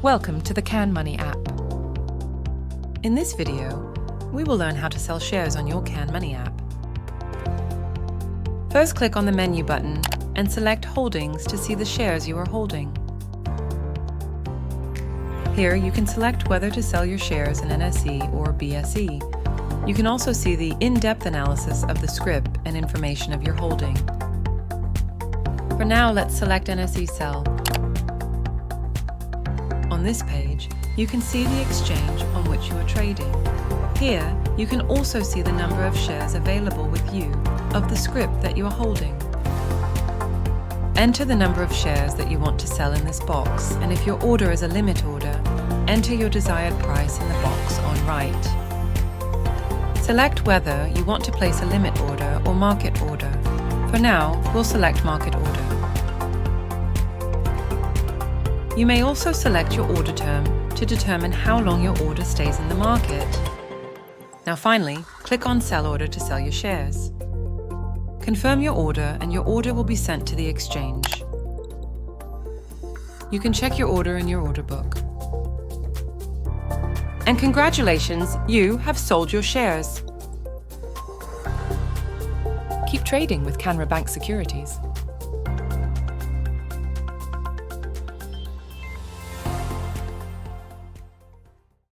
Welcome to the CanMoney app. In this video, we will learn how to sell shares on your CanMoney app. First, click on the menu button and select Holdings to see the shares you are holding. Here you can select whether to sell your shares in NSE or BSE. You can also see the in-depth analysis of the scrip and information of your holding. For now, let's select NSE Sell. On this page, you can see the exchange on which you are trading. Here, you can also see the number of shares available with you of the scrip that you are holding. Enter the number of shares that you want to sell in this box, and if your order is a limit order, enter your desired price in the box on right. Select whether you want to place a limit order or market order. For now, we'll select market order. You may also select your order term to determine how long your order stays in the market. Now finally, click on Sell Order to sell your shares. Confirm your order and your order will be sent to the exchange. You can check your order in your order book. And congratulations, you have sold your shares. Keep trading with Canara Bank Securities.